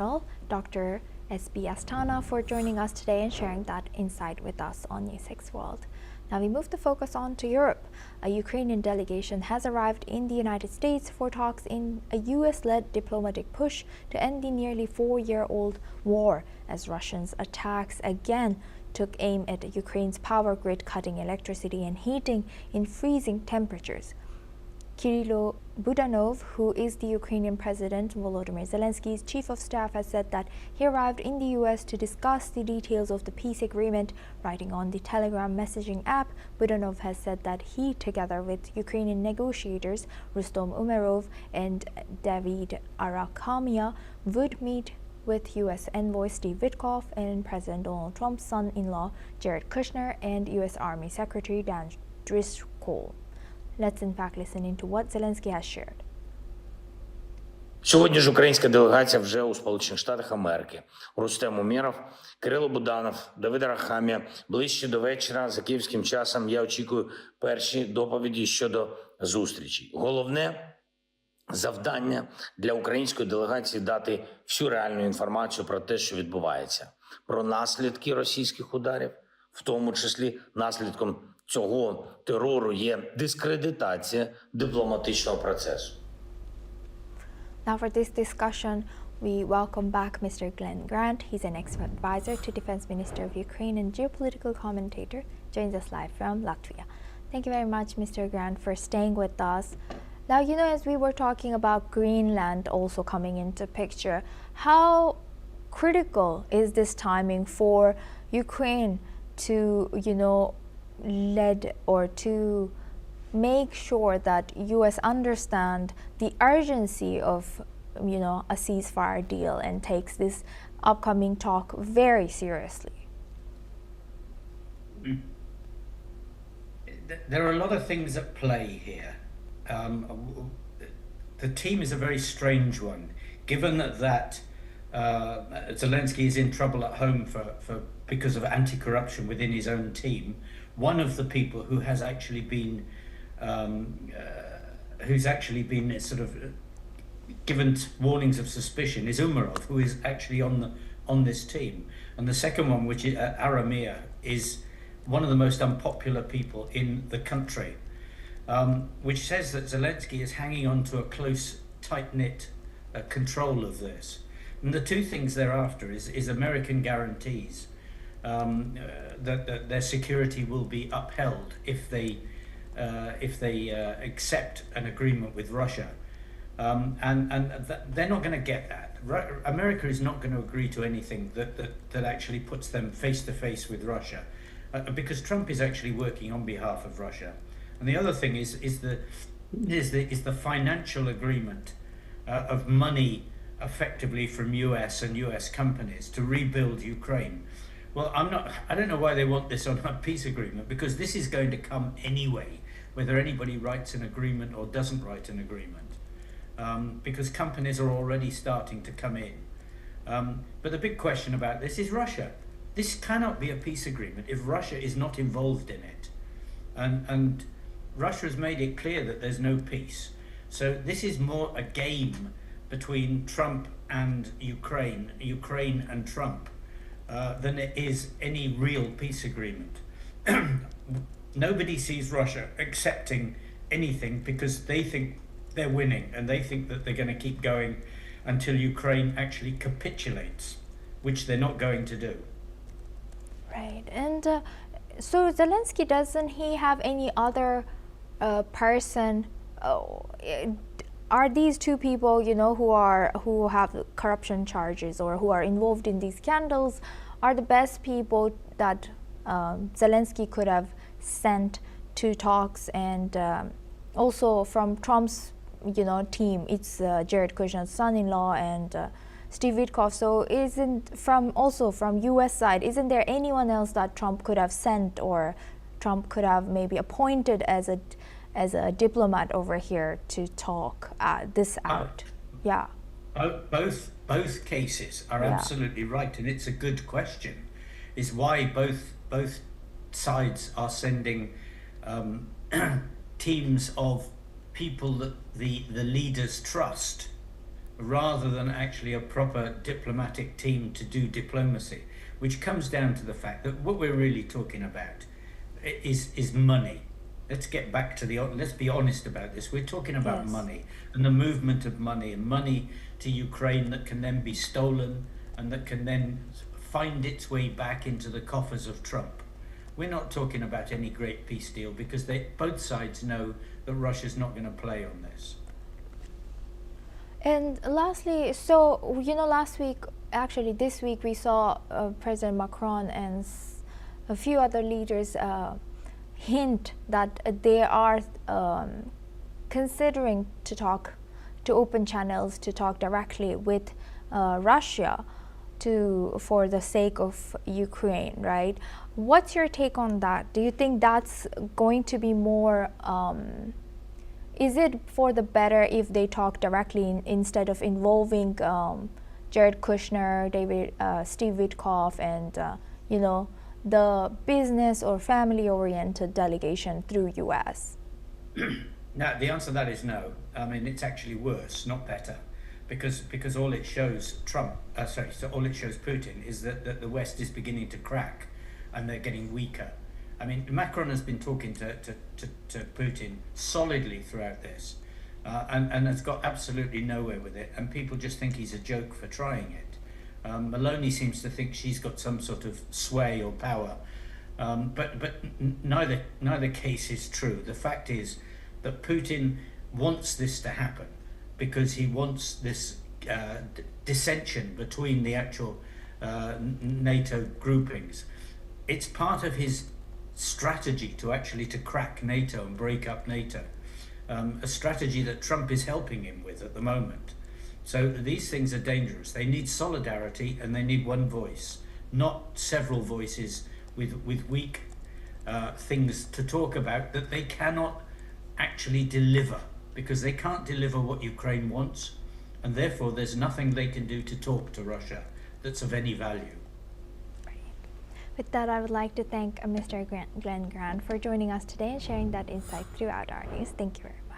Dr. S.B. Astana, for joining us today and sharing that insight with us on News 6 World. Now we move the focus on to Europe. A Ukrainian delegation has arrived in the United States for talks in a US-led diplomatic push to end the nearly 4-year-old war, as Russians' attacks again took aim at Ukraine's power grid, cutting electricity and heating in freezing temperatures. Kirill Budanov, who is the Ukrainian President Volodymyr Zelensky's chief of staff, has said that he arrived in the US to discuss the details of the peace agreement. Writing on the Telegram messaging app, Budanov has said that he, together with Ukrainian negotiators Rustem Umerov and David Arakhamia, would meet with U.S. envoy Steve Witkoff and President Donald Trump's son-in-law Jared Kushner and U.S. Army Secretary Dan Driscoll. Let's in fact listen into what Zelensky has shared. Сьогодні ж українська делегація вже у Сполучених Штатах Америки. Рустем Умєров, Кирило Буданов, Давид Арахамія. Ближче до вечора, за київським часом, я очікую перші доповіді щодо зустрічі. Головне завдання для української делегації – дати всю реальну інформацію про те, що відбувається. Про наслідки російських ударів, в тому числі наслідком цього терору є дискредитація дипломатичного процесу. Now for this discussion, we welcome back Mr. Glenn Grant. He's an expert advisor to Defense Minister of Ukraine and geopolitical commentator, joins us live from Latvia. Thank you very much, Mr. Grant, for staying with us. Now, as we were talking about Greenland also coming into picture, how critical is this timing for Ukraine to, lead or to make sure that U.S. understand the urgency of, a ceasefire deal and takes this upcoming talk very seriously? There are a lot of things at play here. The team is a very strange one, given that Zelensky is in trouble at home because of anti-corruption within his own team. One of the people who has actually been sort of given warnings of suspicion is Umerov, who is actually on this team, and the second one, which is Arakhamia, is one of the most unpopular people in the country, which says that Zelensky is hanging on to a close, tight-knit control of this. And the two things thereafter is American guarantees that their security will be upheld if they accept an agreement with Russia, and they're not going to get that. America is not going to agree to anything that actually puts them face to face with Russia, because Trump is actually working on behalf of Russia. And the other thing is the financial agreement of money effectively from US and US companies to rebuild Ukraine. Well, I don't know why they want this on a peace agreement, because this is going to come anyway, whether anybody writes an agreement or doesn't write an agreement, because companies are already starting to come in. But the big question about this is Russia. This cannot be a peace agreement if Russia is not involved in it. And Russia has made it clear that there's no peace. So this is more a game between Trump and Ukraine and Trump, than it is any real peace agreement. Nobody sees Russia accepting anything because they think they're winning, and they think that they're going to keep going until Ukraine actually capitulates, which they're not going to do. Right. And so Zelensky, doesn't he have any other person? Are these two people, who have corruption charges or who are involved in these scandals, are the best people that Zelensky could have sent to talks? And also from Trump's, team, it's Jared Kushner's son-in-law and Steve Witkoff. So from U.S. side, isn't there anyone else that Trump could have sent, or Trump could have maybe appointed as a diplomat over here to talk this out? Yeah. Both cases are absolutely right, and it's a good question. Is why both sides are sending teams of people that the leaders trust, rather than actually a proper diplomatic team to do diplomacy, which comes down to the fact that what we're really talking about is money. Let's get back to let's be honest about this. We're talking about money and the movement of money, and money to Ukraine that can then be stolen and that can then find its way back into the coffers of Trump. We're not talking about any great peace deal, because both sides know that Russia's not going to play on this. And lastly, so, last week, actually this week, we saw President Macron and a few other leaders hint that they are considering to open channels to talk directly with Russia for the sake of Ukraine, right? What's your take on that? Do you think that's going to be more, is it for the better if they talk directly instead of involving Jared Kushner, Steve Witkoff, and the business or family-oriented delegation through U.S.? No, the answer to that is no. I mean, it's actually worse, not better, because all it shows all it shows Putin is that the West is beginning to crack, and they're getting weaker. I mean, Macron has been talking to Putin solidly throughout this, and has got absolutely nowhere with it, and people just think he's a joke for trying it. Meloni seems to think she's got some sort of sway or power, but neither case is true. The fact is that Putin wants this to happen because he wants this dissension between the actual NATO groupings. It's part of his strategy to crack NATO and break up NATO, a strategy that Trump is helping him with at the moment. So these things are dangerous. They need solidarity, and they need one voice, not several voices with weak things to talk about that they cannot actually deliver, because they can't deliver what Ukraine wants, and therefore there's nothing they can do to talk to Russia that's of any value. With that, I would like to thank Mr. Glenn Grant for joining us today and sharing that insight throughout our news. Thank you very much.